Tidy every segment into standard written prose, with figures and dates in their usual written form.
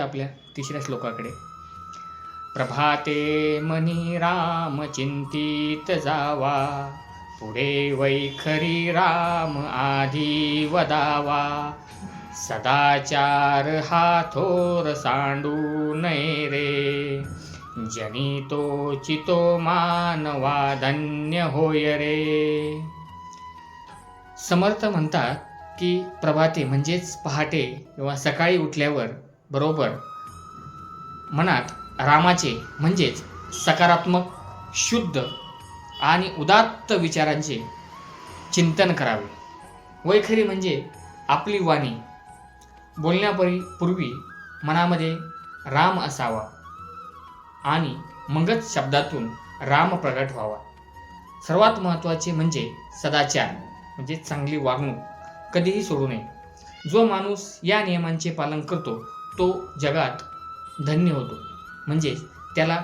वळूया आपल्या तिसऱ्या श्लोकाकडे. प्रभाते मनी राम चिंतित जावा, पुढे वैखरी राम आधी वदावा. सदाचार हा थोर सांडू नये रे, जनी तो चितो मानवा धन्य होय रे. समर्थ म्हणतात की प्रभाते म्हणजेच पहाटे किंवा सकाळी उठल्यावर बरोबर मनात रामाचे म्हणजेच सकारात्मक, शुद्ध आणि उदात्त विचारांचे चिंतन करावे. वैखरी म्हणजे आपली वाणी बोलण्यापूर्वी मनामध्ये राम असावा आणि मगच शब्दातून राम प्रगट व्हावा. सर्वात महत्त्वाचे म्हणजे सदाचार म्हणजे चांगली वागणूक कधीही सोडू नये. जो माणूस या नियमांचे पालन करतो तो जगात धन्य होतो, म्हणजे त्याला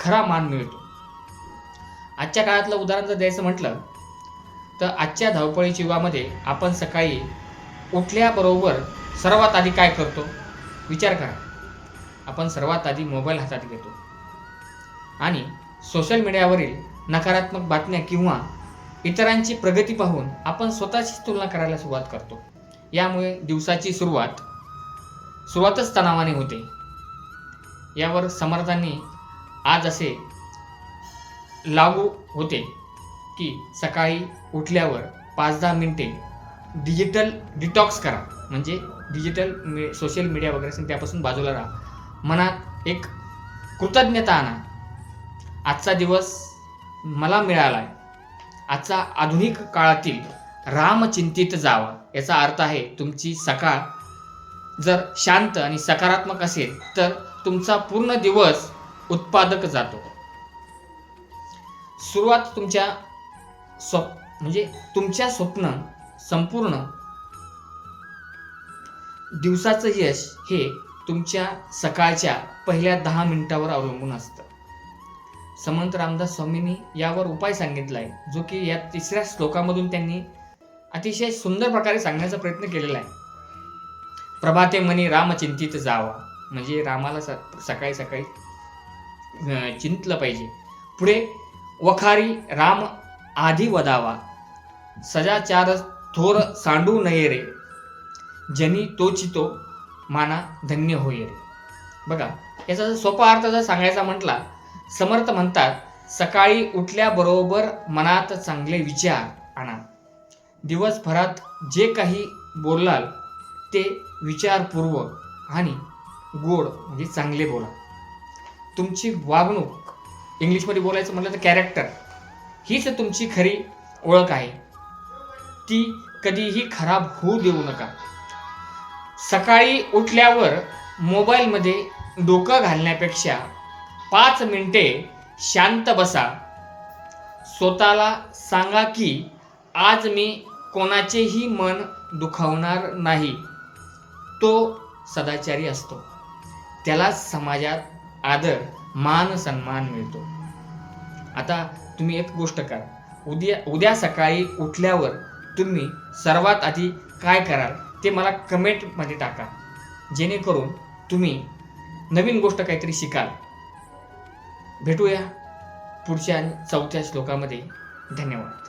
खरा मान मिळतो. आजच्या काळातलं उदाहरण जर द्यायचं म्हटलं तर आजच्या धावपळीच्या युगामध्ये आपण सकाळी उठल्याबरोबर सर्वात आधी काय करतो विचार करा. आपण सर्वात आधी मोबाईल हातात घेतो आणि सोशल मीडियावरील नकारात्मक बातम्या किंवा इतरांची प्रगती पाहून आपण स्वतःची तुलना करायला सुरुवात करतो. यामुळे दिवसाची सुरुवातच तणावाने होते. यावर समर्थांनी आज असे लागू होते की सकाळी उठल्यावर 5-10 मिनिटे डिजिटल डिटॉक्स करा, म्हणजे सोशल मीडिया वगैरे असेल त्यापासून बाजूला राहा. मनात एक कृतज्ञता आणा. आजचा दिवस मला मिळाला आहे. आजचा आधुनिक काळातील रामचिंतित जावा याचा अर्थ आहे तुमची सकाळ जर शांत आणि सकारात्मक असेल तर तुमचा पूर्ण दिवस उत्पादक जातो. सुरुवात तुमच्या स्वप्न संपूर्ण दिवसाचं यश हे तुमच्या सकाळच्या पहिल्या 10 मिनिटावर अवलंबून असतं. समर्थ रामदास स्वामींनी यावर उपाय सांगितला आहे, जो की या तिसऱ्या श्लोकामधून त्यांनी अतिशय सुंदर प्रकारे सांगण्याचा प्रयत्न केलेला आहे. प्रभाते मनी राम चिंतित जावा म्हणजे रामाला सकाळी सकाळी चिंतलं पाहिजे. पुढे वखारी राम आधी वदावा, सदाचार थोर सांडू नये रे, जनी तोचितो माना धन्य होय रे. बघा, याचा सोपा अर्थ जर सांगायचा म्हटला, समर्थ म्हणतात सकाळी उठल्याबरोबर मनात चांगले विचार आणा. दिवसभरात जे काही बोलाल ते विचारपूर्वक आणि गोड म्हणजे चांगले बोला. तुमची वागणूक, इंग्लिशमध्ये बोलायचं म्हटलं तर कॅरेक्टर, हीच तुमची खरी ओळख आहे. ती कधीही खराब होऊ देऊ नका. सकाळी उठल्यावर मोबाईलमध्ये डोकं घालण्यापेक्षा 5 मिनिटे शांत बसा. स्वतःला सांगा की आज मी कोणाचेही मन दुखावणार नाही. तो सदाचारी असतो, त्याला समाजात आदर मान सन्मान मिळतो. आता तुम्ही एक गोष्ट करा, उद्या सकाळी उठल्यावर तुम्ही सर्वात आधी काय कराल ते मला कमेंटमध्ये टाका, जेणेकरून तुम्ही नवीन गोष्ट काहीतरी शिकाल. भेटूया पुढच्या 4थ्या श्लोकामध्ये. धन्यवाद.